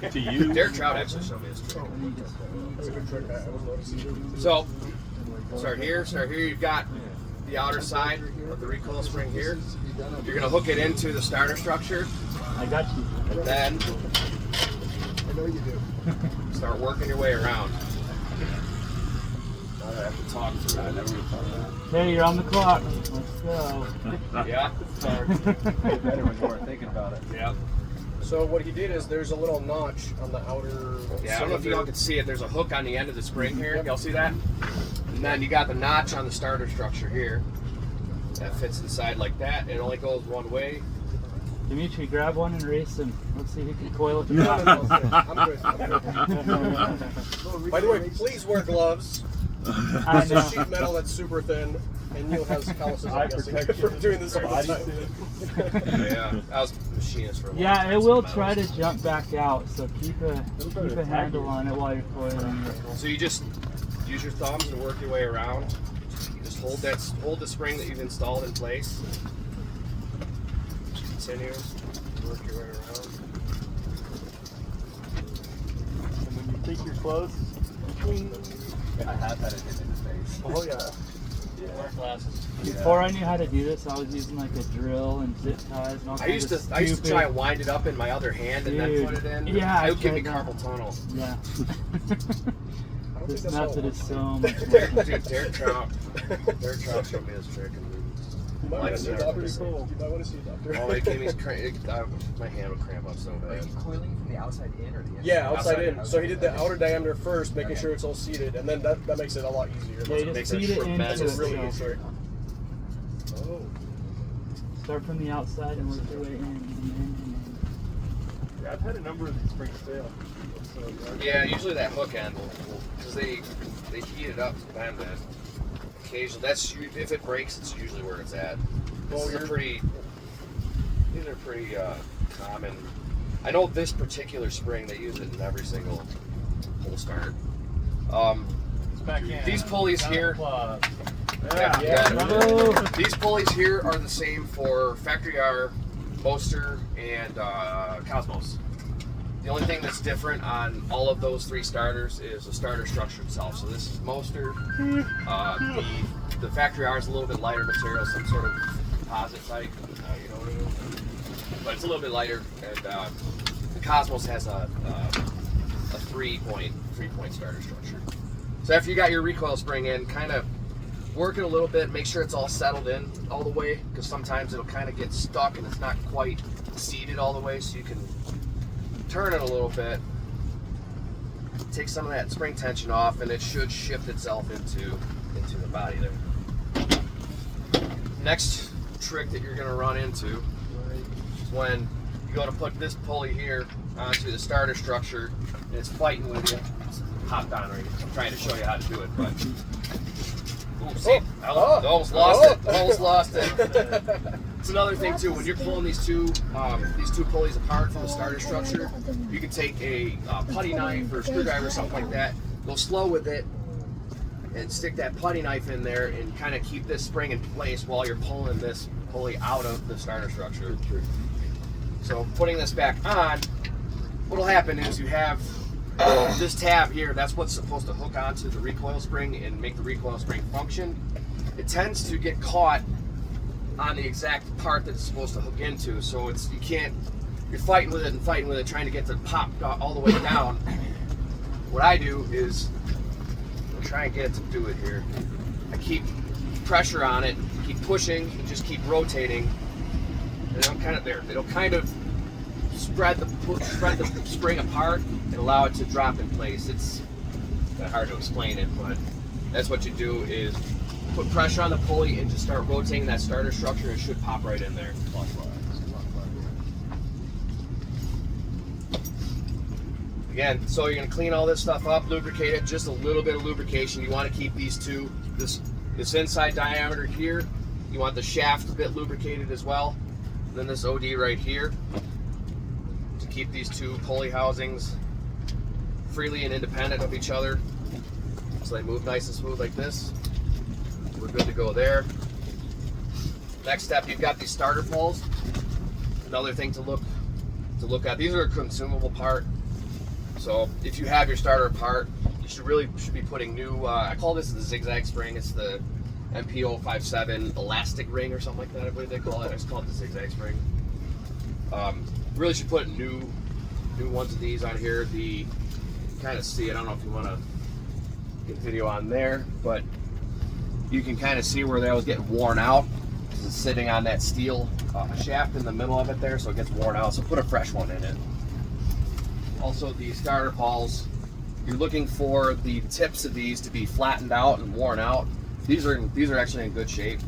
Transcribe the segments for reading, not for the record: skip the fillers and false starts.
to use. Derek Trout actually showed me this trick. So, start here. You've got the outer side of the recoil spring here. You're going to hook it into the starter structure. I got you. And then I know you do. start working your way around. I have to talk through it. I never thought of that. Hey, you're on the clock. Let's go. Yeah. Get better when you weren't thinking about it. Yeah. So what he did is there's a little notch on the outer. Yeah, I don't know if you all can see it. There's a hook on the end of the spring here. Y'all see that? And then you got the notch on the starter structure here. That fits inside like that. It only goes one way. Dimitri, grab one and race him. Let's see who can coil it. I'm good. By the way, please wear gloves. I It's a know. sheet metal that's super thin, and Neil has calluses, I'm guessing, from doing this all the time. Yeah, I was a machinist for a long Yeah, time. it will so try to metals. jump back out, so keep a handle on it while you're coiling it. So you just use your thumbs and work your way around. You just hold the spring that you've installed in place. Continue, work your way around. And when you think you're close, I have had it hit in the face. Oh, yeah. Wear glasses. Before I knew how to do this, I was using like a drill and zip ties and all I kinds used of to stupid... try and wind it up in my other hand and then Dude. put it in. Yeah, it would give me I tried carpal tunnel. Yeah. I don't This think that's how it method is works. so much more. Dude, Derek Trout showed me this trick. And You might want to see a Like doctor. that. You might want to see a doctor. oh, it gave me my hand would cramp up so Are bad. you coiling from the outside in or the inside? Yeah, outside Outside in. So he did the outer diameter first, making sure it's all seated, and then that makes it a lot easier. Yeah, you makes just it feed it tremendous. into That's a really good itself. trick. Oh. Start from the outside and work your way in. Yeah, I've had a number of these springs fail. So, Yeah, usually that hook end will because they heat it up to bend it. Occasionally, if it breaks, it's usually where it's at. These are pretty common. I know this particular spring they use it in every single pull start. These pulleys here. Yeah. These pulleys here are the same for Factory R, Moster, and Cosmos. The only thing that's different on all of those three starters is the starter structure itself. So this is Moster. The Factory R is a little bit lighter material, some sort of composite type. You know what I mean? But it's a little bit lighter, and the Cosmos has a three-point starter structure. So after you got your recoil spring in, kind of work it a little bit, make sure it's all settled in all the way, because sometimes it'll kind of get stuck and it's not quite seated all the way, so you can turn it a little bit, take some of that spring tension off, and it should shift itself into the body there. Next trick that you're going to run into is when you go to put this pulley here onto the starter structure and it's fighting with you. It's hopped on right. I'm trying to show you how to do it, but ooh, see, I almost lost it. Almost lost it. It's another thing too. When you're pulling these two pulleys apart from the starter structure, you can take a putty knife or a screwdriver or something like that. Go slow with it and stick that putty knife in there and kind of keep this spring in place while you're pulling this pulley out of the starter structure. So putting this back on, what'll happen is you have this tab here. That's what's supposed to hook onto the recoil spring and make the recoil spring function. It tends to get caught on the exact part that it's supposed to hook into, so you're fighting with it, trying to get to pop all the way down. What I do is I'll try and get it to do it here. I keep pressure on it, keep pushing, and just keep rotating, and it'll kind of spread the spring apart and allow it to drop in place. It's kind of hard to explain it, but that's what you do is put pressure on the pulley and just start rotating that starter structure. It should pop right in there. Again, so you're going to clean all this stuff up, lubricate it, just a little bit of lubrication. You want to keep these two, this inside diameter here, you want the shaft a bit lubricated as well. And then this OD right here, to keep these two pulley housings freely and independent of each other, so they move nice and smooth like this. We're good to go there. Next step, you've got these starter poles. Another thing to look at. These are a consumable part. So if you have your starter apart, you should be putting new, I call this the zigzag spring. It's the MP057 elastic ring or something like that, I believe they call it. I just call it the zigzag spring. Really should put new ones of these on here. You kind of see, I don't know if you want to get video on there, but you can kind of see where that was getting worn out because it's sitting on that steel shaft in the middle of it there, so it gets worn out. So put a fresh one in it. Also, the starter pawls, you're looking for the tips of these to be flattened out and worn out. These are actually in good shape.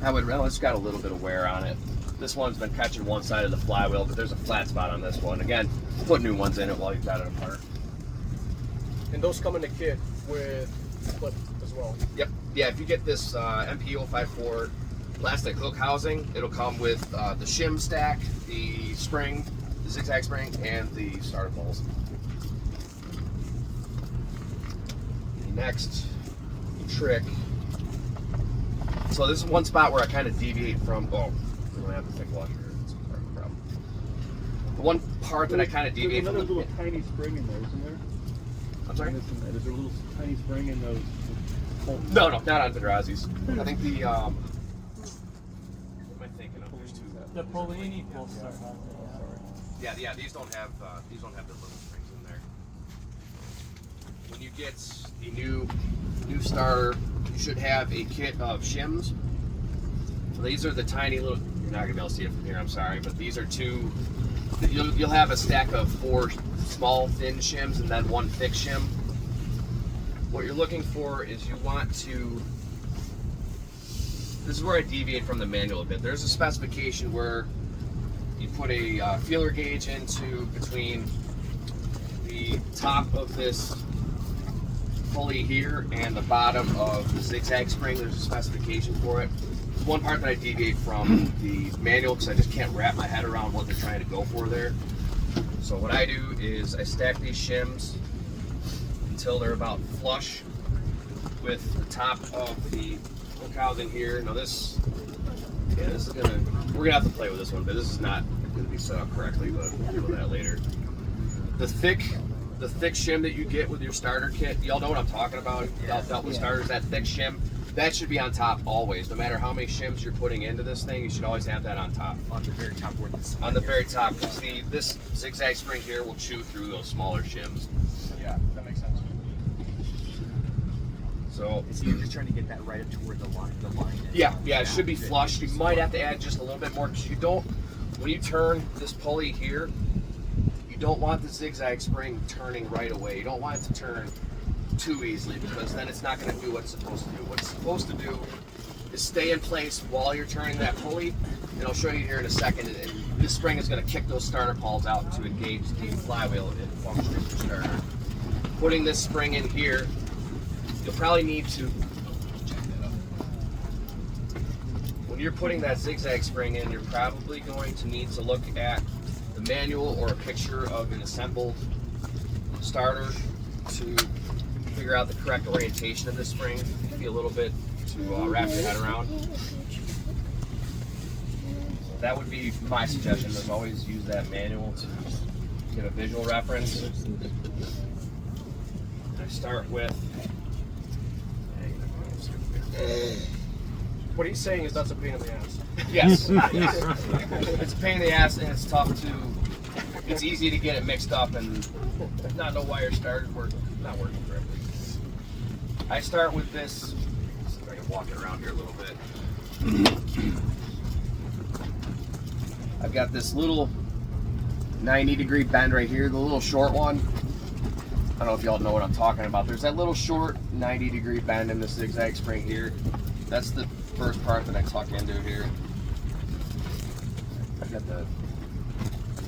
It's got a little bit of wear on it. This one's been catching one side of the flywheel, but there's a flat spot on this one. Again, put new ones in it while you've got it apart. And those come in a kit with clip as well. Yep. Yeah, if you get this MP054 plastic hook housing, it'll come with the shim stack, the spring, the zigzag spring, and the starter poles. The next trick. So this is one spot where I kind of deviate from. Oh, we don't have the thick washer. It's part of the problem. The one part that I kind of deviate from. There's another little tiny spring in there, isn't there? I'm sorry? There's a little tiny spring in those. No, not on Pedrazzi's. I think the what am I thinking of? There's two. The Polini full start has it. Yeah. These don't have the little springs in there. When you get a new starter, you should have a kit of shims. So these are the tiny little. You're not gonna be able to see it from here. I'm sorry, but these are two. You'll have a stack of 4 small thin shims and then 1 thick shim. What you're looking for is you want to. This is where I deviate from the manual a bit. There's a specification where you put a feeler gauge into between the top of this pulley here and the bottom of the zigzag spring. There's a specification for it. There's one part that I deviate from the manual because I just can't wrap my head around what they're trying to go for there. So what I do is I stack these shims until they're about flush with the top of the hook housing here. Now this is we're gonna have to play with this one, but this is not gonna be set up correctly, but we'll deal with that later. The thick shim that you get with your starter kit, y'all know what I'm talking about. Y'all dealt with starters, that thick shim, that should be on top always. No matter how many shims you're putting into this thing, you should always have that on top. On the very top where this. On the very top, because this zigzag spring here will chew through those smaller shims. Yeah, that makes sense. So you're just trying to get that right up to where the line is. Yeah, it should be flush. You might have to add just a little bit more because you don't. When you turn this pulley here, you don't want the zigzag spring turning right away. You don't want it to turn too easily because then it's not going to do what it's supposed to do. What it's supposed to do is stay in place while you're turning that pulley, and I'll show you here in a second. And this spring is going to kick those starter pawls out to engage the flywheel and function your starter. Putting this spring in here, you'll probably need to. When you're putting that zigzag spring in, you're probably going to need to look at the manual or a picture of an assembled starter to figure out the correct orientation of this spring. It'd be a little bit to wrap your head around. That would be my suggestion, is always use that manual to give a visual reference. I start with. What he's saying is that's a pain in the ass. Yes. It's a pain in the ass and it's tough to. It's easy to get it mixed up and not know why your starter's not working correctly. I start with this. See if I can walk it around here a little bit. I've got this little 90-degree bend right here, the little short one. I don't know if y'all know what I'm talking about. There's that little short 90-degree bend in the zigzag spring here. That's the first part that I tuck into here. I've got the.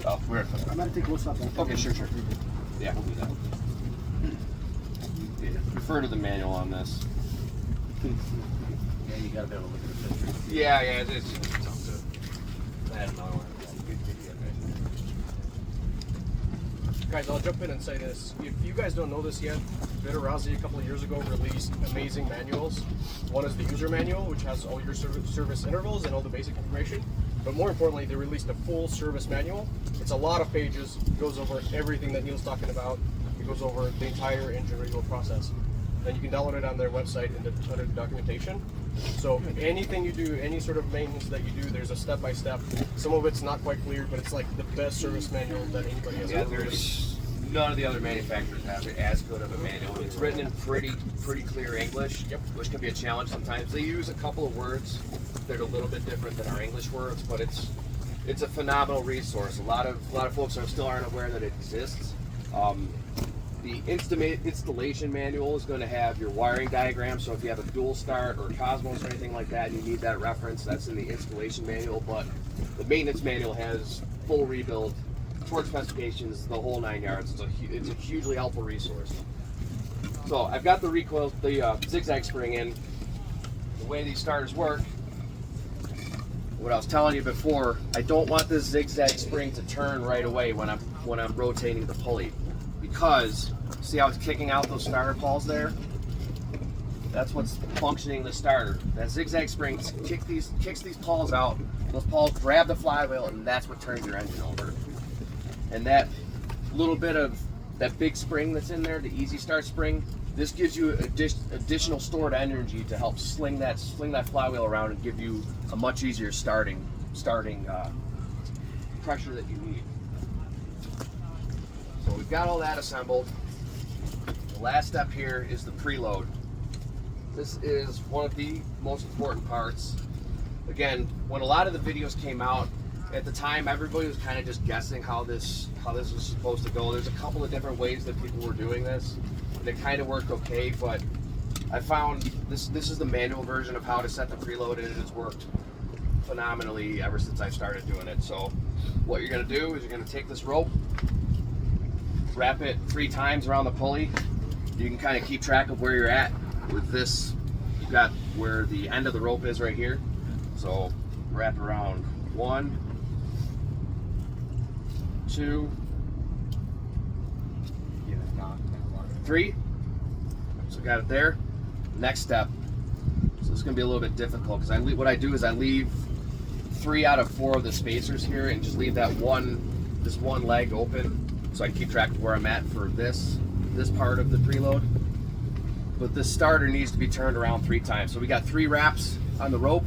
Oh, we're. I'm gonna take a close up. Okay, sure. Yeah, we'll do that. Yeah, refer to the manual on this. Yeah, you gotta be able to look at the picture. Yeah, it's tough to. I had another one. Guys, I'll jump in and say this. If you guys don't know this yet, Pedrazzi a couple of years ago released amazing manuals. One is the user manual, which has all your service intervals and all the basic information. But more importantly, they released a full service manual. It's a lot of pages. It goes over everything that Neil's talking about. It goes over the entire engine rebuild process. And you can download it on their website under the documentation. So anything you do, any sort of maintenance that you do, there's a step-by-step. Some of it's not quite clear, but it's like the best service manual that anybody has ever released. None of the other manufacturers have as good of a manual. It's written in pretty clear English, which can be a challenge sometimes. They use a couple of words that are a little bit different than our English words, but it's a phenomenal resource. A lot of folks still aren't aware that it exists. The installation manual is going to have your wiring diagram, so if you have a dual start or Cosmos or anything like that and you need that reference, that's in the installation manual. But the maintenance manual has full rebuild, torque specifications, the whole 9 yards. It's a hugely helpful resource. So I've got the zigzag spring in. The way these starters work, what I was telling you before, I don't want this zigzag spring to turn right away when I'm rotating the pulley, because see how it's kicking out those starter pawls there? That's what's functioning the starter. That zigzag spring kicks these pawls out. Those pawls grab the flywheel, and that's what turns your engine over. And that little bit of that big spring that's in there, the easy start spring, this gives you additional stored energy to help sling that flywheel around and give you a much easier starting pressure that you need. So we've got all that assembled. The last step here is the preload. This is one of the most important parts. Again, when a lot of the videos came out, at the time everybody was kind of just guessing how this was supposed to go. There's a couple of different ways that people were doing this, and it kind of worked okay, but I found this is the manual version of how to set the preload, and it has worked phenomenally ever since I started doing it. So what you're going to do is you're going to take this rope, wrap it 3 times around the pulley. You can kind of keep track of where you're at with this. You've got where the end of the rope is right here. So wrap around 1, 2, 3. So got it there. Next step. So this is going to be a little bit difficult because what I do is I leave 3 out of 4 of the spacers here and just leave that this one leg open, so I keep track of where I'm at for this part of the preload. But this starter needs to be turned around 3 times. So we got 3 wraps on the rope.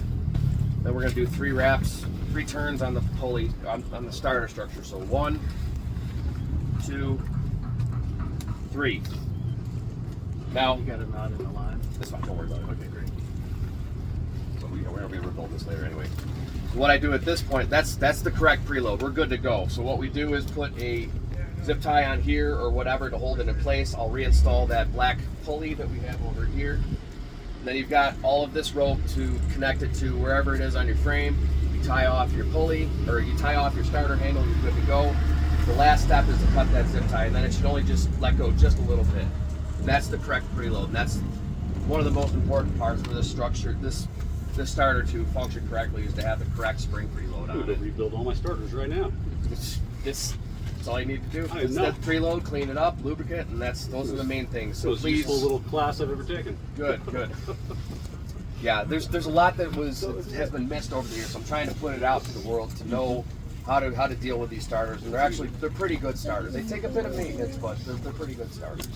Then we're going to do 3 wraps, 3 turns on the pulley, on the starter structure. So 1, 2, 3. Now You got a knot in the line. that's fine. Don't worry about it. Okay, great. So we're going to be rebuild this later anyway. So what I do at this point, that's the correct preload. We're good to go. So what we do is put a zip tie on here or whatever to hold it in place. I'll reinstall that black pulley that we have over here. And then you've got all of this rope to connect it to wherever it is on your frame. You tie off your pulley, or you tie off your starter handle, you're good to go. The last step is to cut that zip tie, and then it should only just let go just a little bit. And that's the correct preload. And that's one of the most important parts for this structure, this starter to function correctly, is to have the correct spring preload I'm on going it. to rebuild all my starters right now. That's all you need to do. I It's know. that preload, clean it up, lubricant, and those are the main things. So Most please, useful little class I've ever taken. good. Yeah, there's a lot that has been missed over the years. So I'm trying to put it out to the world to know how to deal with these starters, and they're pretty good starters. They take a bit of maintenance, but they're pretty good starters.